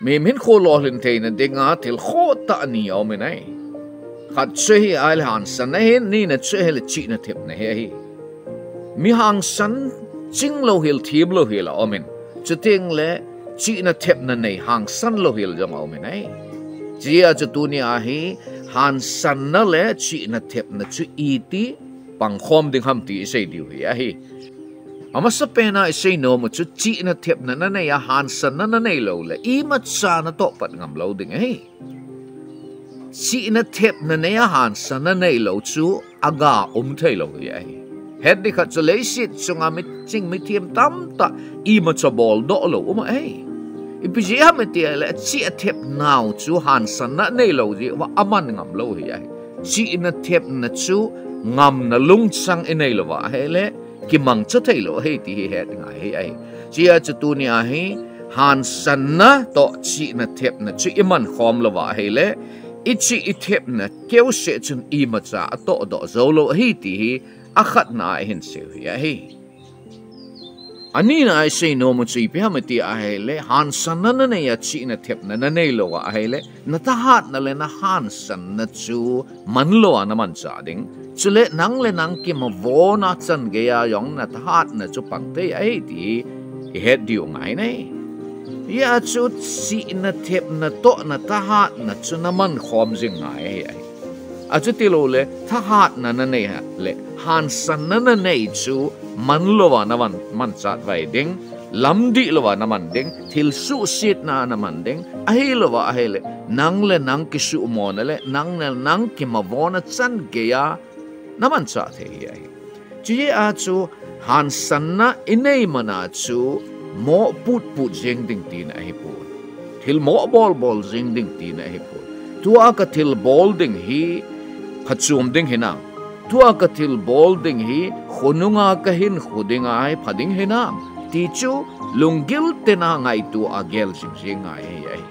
mi min kho lo hlin theina dinga thil kho ta ni awmen ai khat che hi ai Hansanna hen ni na che le Chihna Thepna he hi mi Hansan ching lo hil thim lo hil awmen chuting le Chihna Thepna nei Hansan lo hil jam awmen ai chia chu tu ni a hi Hansanna le Chihna Thepna chu iti pankhom ding ham ti sei diu hi a hi ama sa pena sei no mu chu Chihna Thepna na nei a Hansanna na nei lo le I ma cha na to pat ngam lo ding hi Chihna Thepna nei a Hansanna nei lo chu aga thei lo hi a hi het di khat chu le sit chunga mi ching mi thiam tam ta I ma cha bol do lo ma ai Ipiji ha me tia le Chihna Thepna chu Hansanna nei lo ji wa aman ngam lo hi ai Chihna Thepna chu ngam na lung sang inei lo wa hele ki mang cha thei lo he ti he nga he ai chia chu tu ni a he Hansanna to Chihna Thepna chu iman khom lo wa hele ichi I Thepna keu se chun I ma cha to do zo lo he ti hi a khat na hin se hi ai ani na ai sei no mu chi pe ha me ti a hele Hansanna na ne ya Chihna Thepna na nei lo wa hele na ta hat na le na Hansanna chu man lo na man cha ding chule nang le nang ki ma vo na chan ge ya yong na ta hat na chu pang te ai ti he diu ngai nei ya chu Chihna Thepna to na ta hat na chu na man khom jing ngai ai a chu ti lo le ta hat na na nei ha le Hansanna na nei chu man lo wa na man chat vai ding lam di lo wa na man ding thil su sit na man ding a he lo wa he le nang ki su mo na le nang ki ma vo na chan ge ya na man chat he ai chu ye a chu Hansanna inei mana chu mo put jing ding ti na he pu thil mo bol jing ding ti na he pu tua ka thil bol ding hi phachum ding hina tua ka thil bol ding hi khonunga ka hin khudinga ai phading hina ti chu lungil te na ngai tu agel jing ngai ai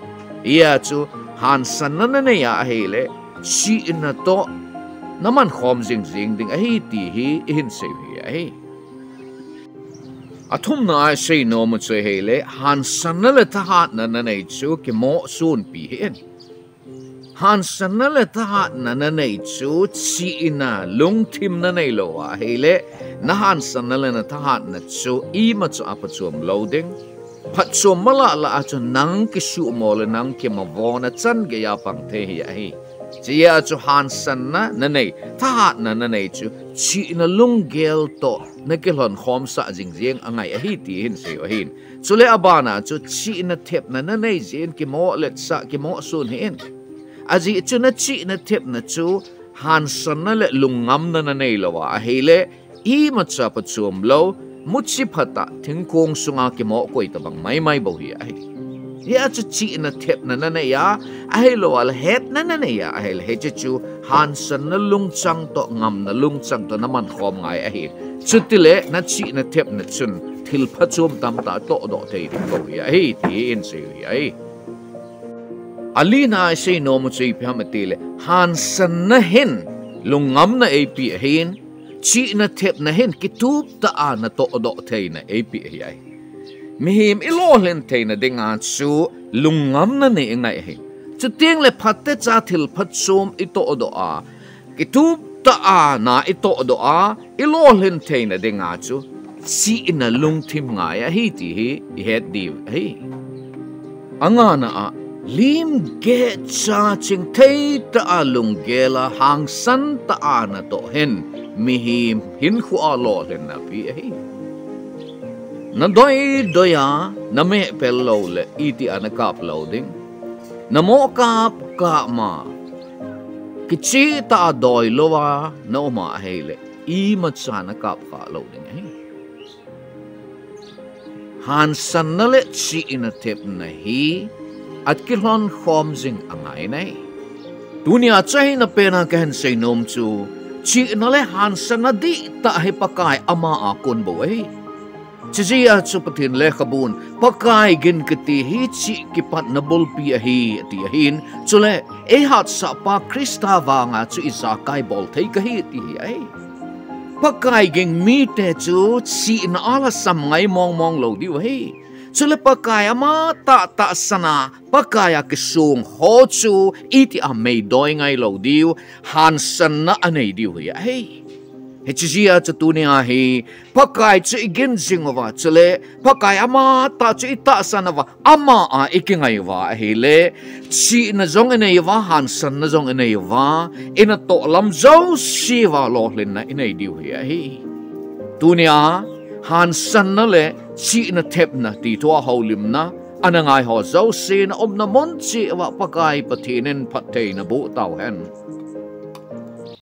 ia chu Hansanna na ne ya hele Chihna to naman khom jing ding a hi ti hi hin se hi ai athum na ai sei no mu che hele Hansanna le ta hat na nei chu ki mo sun pi hen Hansanna le ta hat na nei chu Chihna lung thim na nei lo a hele na Hansanna le na ta hat na chu I ma chu apa chum loading phat chum mala la a chu nang ki su mo le nang ki ma vo na chan ge ya pang the hi ai chia chu Hansanna na nei ta hat na nei chu Chihna lung gel to na ke lon khom sa jing angai a hi ti hin se o hin chule abana chu Chihna Thepna na nei jin ki mo le sa ki mo sun hin aji chu na Chihna Thepna chu Hansanna le lungam na nei lo wa hele I ma cha pa chum lo muchi phata thingkong sunga ki mo koi ta bang mai bo hi ai ya chu Chihna Thepna na nei ya ai lo al het na nei ya ai he chu Hansanna lung chang to ngam na lung chang to na man khom ngai a hi chutile na Chihna Thepna chun thil phachum tam ta to do thei ri ko hi ai ti in se hi ai alina sei no mu chei phamatile Hansanna hen lungam na ap hin Chihna Thepna hen kitup ta na to do thei na ap hi ai mihim ilo len thei na dinga chu lungam na ne ngai hi chu tiang le phatte cha thil phachum I to do a kitup ta na I to do a ilo len thei na dinga chu Chihna lung thim ngai a hi ti hi het div hi anga na a lim ge cha ching thei ta lung gela hang san ta na to hen mihim hin khu a lo len na pi hi na doya na me pel lo le iti ana kap loading na mo kap ka ma kichi ta doi lo wa no ma hele I ma cha na kap ka loading hi Hansanna le Chihna Thepna hi at kilon khom jing angai nei dunia chai na pena kan sei nom chu Chihna le Hansanna di ta he pakai ama a kun bo ei chizia chu pathin le khabun pakai gin kati hi chi ki pat na bol pi a hi ti hin chule e hat sa pa Krista wanga chu isa kai bol thei ka hi ti ai pakai geng mi te chu Chihna ala sam ngai mong lo di hi chule pakai ama ta sana pakaya kisung ho chu iti a mei doi ngai lo diu Hansanna anei diu hi hey hechia chatunia hi pakai chu igin jingwa chule pakai ama ta chu ita sana wa ama a ikingai wa hi le chi na jong anei wa Hansanna jong anei wa ina to lam zo si wa lo hlin na inei diu hi hey tunia Hansanna le Chihna Thepna ti tua holim na anangai ho zo sin om na mon chi wa pakai pathinen pathei na bu tau hen